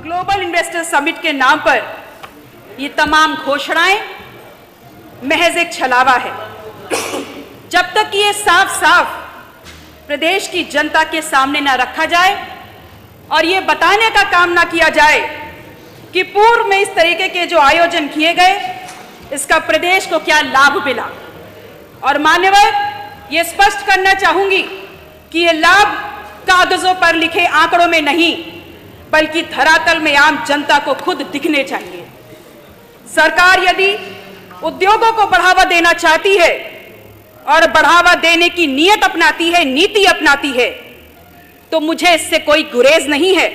Global investor summit के नाम पर ये तमाम घोषणाएं महज एक छलावा है। जब तक ये साफ साफ प्रदेश की जनता के सामने न रखा जाए और ये बताने का काम ना किया जाए कि पूर्व में इस तरीके के जो आयोजन किए गए इसका प्रदेश को क्या लाभ मिला, और मान्यवर ये स्पष्ट करना चाहूंगी कि ये लाभ कागजों पर लिखे आंकड़ों में नहीं बल्कि धरातल में आम जनता को खुद दिखने चाहिए। सरकार यदि उद्योगों को बढ़ावा देना चाहती है और बढ़ावा देने की नीयत अपनाती है, नीति अपनाती है, तो मुझे इससे कोई गुरेज नहीं है,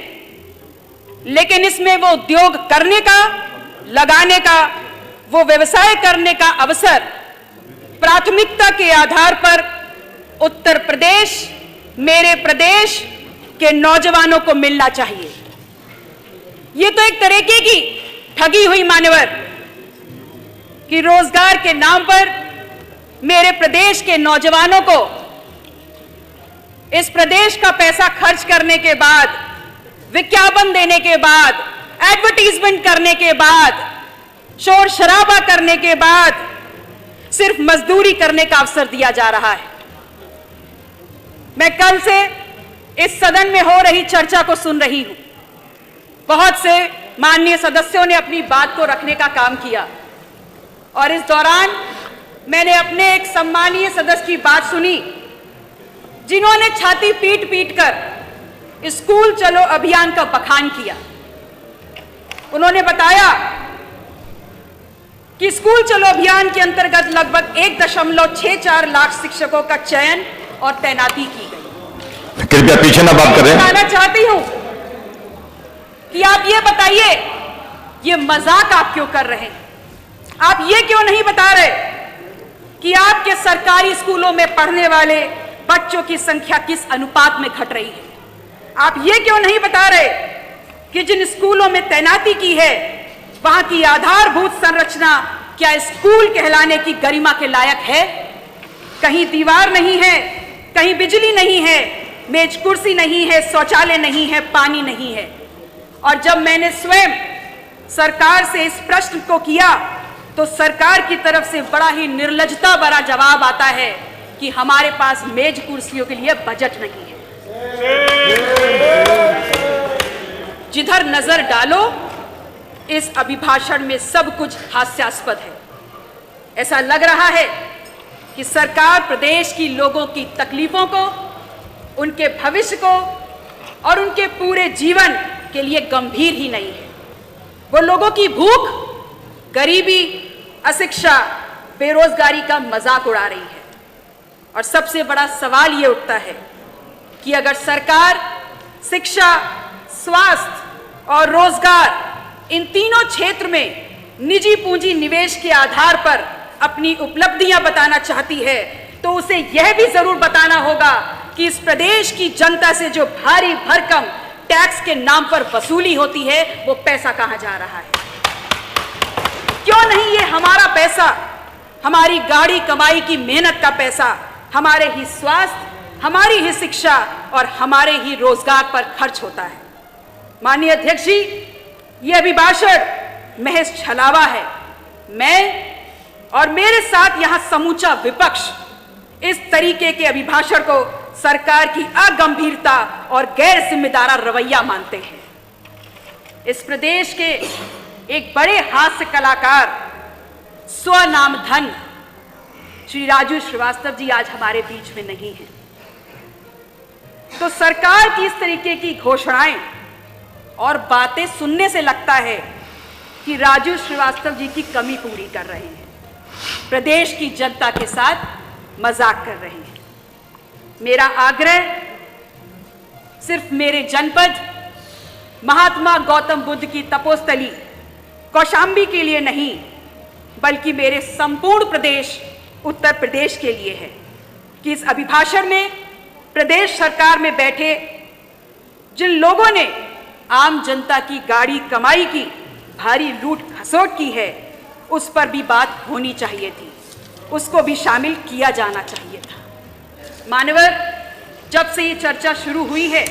लेकिन इसमें वो उद्योग करने का, लगाने का, वो व्यवसाय करने का अवसर प्राथमिकता के आधार पर उत्तर प्रदेश, मेरे प्रदेश के नौजवानों को मिलना चाहिए। ये तो एक तरीके की ठगी हुई मान्यवर कि रोजगार के नाम पर मेरे प्रदेश के नौजवानों को इस प्रदेश का पैसा खर्च करने के बाद, विज्ञापन देने के बाद, एडवर्टीजमेंट करने के बाद, शोर शराबा करने के बाद सिर्फ मजदूरी करने का अवसर दिया जा रहा है। मैं कल से इस सदन में हो रही चर्चा को सुन रही हूं। बहुत से माननीय सदस्यों ने अपनी बात को रखने का काम किया और इस दौरान मैंने अपने एक सम्मानीय सदस्य की बात सुनी जिन्होंने छाती पीट पीट कर स्कूल चलो अभियान का बखान किया। उन्होंने बताया कि स्कूल चलो अभियान के अंतर्गत लगभग 1.64 लाख शिक्षकों का चयन और तैनाती की गई। कृपया पीछे ना बात करें। बताना चाहती हूं कि आप ये बताइए, ये मजाक आप क्यों कर रहे हैं? आप ये क्यों नहीं बता रहे कि आपके सरकारी स्कूलों में पढ़ने वाले बच्चों की संख्या किस अनुपात में घट रही है? आप ये क्यों नहीं बता रहे कि जिन स्कूलों में तैनाती की है वहां की आधारभूत संरचना क्या स्कूल कहलाने की गरिमा के लायक है? कहीं दीवार नहीं है, कहीं बिजली नहीं है, मेज कुर्सी नहीं है, शौचालय नहीं है, पानी नहीं है। और जब मैंने स्वयं सरकार से इस प्रश्न को किया तो सरकार की तरफ से बड़ा ही निर्लज्जता भरा जवाब आता है कि हमारे पास मेज कुर्सियों के लिए बजट नहीं है। जिधर नजर डालो इस अभिभाषण में सब कुछ हास्यास्पद है। ऐसा लग रहा है कि सरकार प्रदेश की लोगों की तकलीफों को, उनके भविष्य को और उनके पूरे जीवन के लिए गंभीर ही नहीं है। वो लोगों की भूख, गरीबी, अशिक्षा, बेरोजगारी का मजाक उड़ा रही है। और सबसे बड़ा सवाल ये उठता है कि अगर सरकार शिक्षा, स्वास्थ्य और रोजगार इन तीनों क्षेत्र में निजी पूंजी निवेश के आधार पर अपनी उपलब्धियां बताना चाहती है तो उसे यह भी जरूर बताना होगा कि इस प्रदेश की जनता से जो भारी भरकम टैक्स के नाम पर वसूली होती है वो पैसा कहां जा रहा है। क्यों नहीं ये हमारा पैसा, हमारी गाड़ी कमाई की मेहनत का पैसा हमारे ही स्वास्थ्य, हमारी ही शिक्षा और हमारे ही रोजगार पर खर्च होता है। माननीय अध्यक्ष जी, ये अभिभाषण महज छलावा है। मैं और मेरे साथ यहां समूचा विपक्ष इस तरीके के अभिभाषण को सरकार की अगंभीरता और गैर जिम्मेदार रवैया मानते हैं। इस प्रदेश के एक बड़े हास्य कलाकार, स्वनाम धन श्री राजू श्रीवास्तव जी आज हमारे बीच में नहीं है। तो सरकार की इस तरीके की घोषणाएं और बातें सुनने से लगता है कि राजू श्रीवास्तव जी की कमी पूरी कर रहे हैं, प्रदेश की जनता के साथ मजाक कर रहे हैं। मेरा आग्रह सिर्फ मेरे जनपद महात्मा गौतम बुद्ध की तपोस्थली कौशाम्बी के लिए नहीं बल्कि मेरे संपूर्ण प्रदेश उत्तर प्रदेश के लिए है कि इस अभिभाषण में प्रदेश सरकार में बैठे जिन लोगों ने आम जनता की गाड़ी कमाई की भारी लूट खसोट की है उस पर भी बात होनी चाहिए थी, उसको भी शामिल किया जाना चाहिए था। मान्यवर, जब से ये चर्चा शुरू हुई है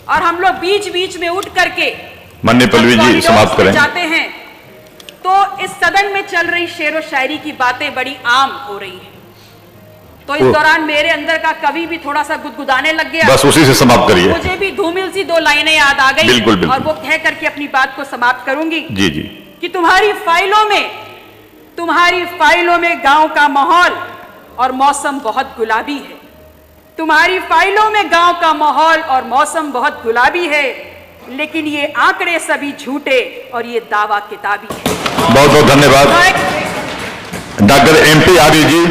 और हम लोग बीच बीच में उठ करके माननीय पल्लवी जी समाप्त करें। जाते हैं तो इस सदन में चल रही शेरो शायरी की बातें बड़ी आम हो रही हैं। तो इस दौरान मेरे अंदर का कवि भी थोड़ा सा गुदगुदाने लग गया। बस उसी से समाप्त करिए। मुझे भी धूमिल सी 2 लाइनें याद आ गई। बिल्कुल, बिल्कुल। और वो कह करके अपनी बात को समाप्त करूंगी। जी जी। कि तुम्हारी फाइलों में गांव का माहौल और मौसम बहुत गुलाबी है। तुम्हारी फाइलों में गांव का माहौल और मौसम बहुत गुलाबी है, लेकिन ये आंकड़े सभी झूठे और ये दावा किताबी है। बहुत बहुत धन्यवाद। डॉक्टर MP आर्य जी।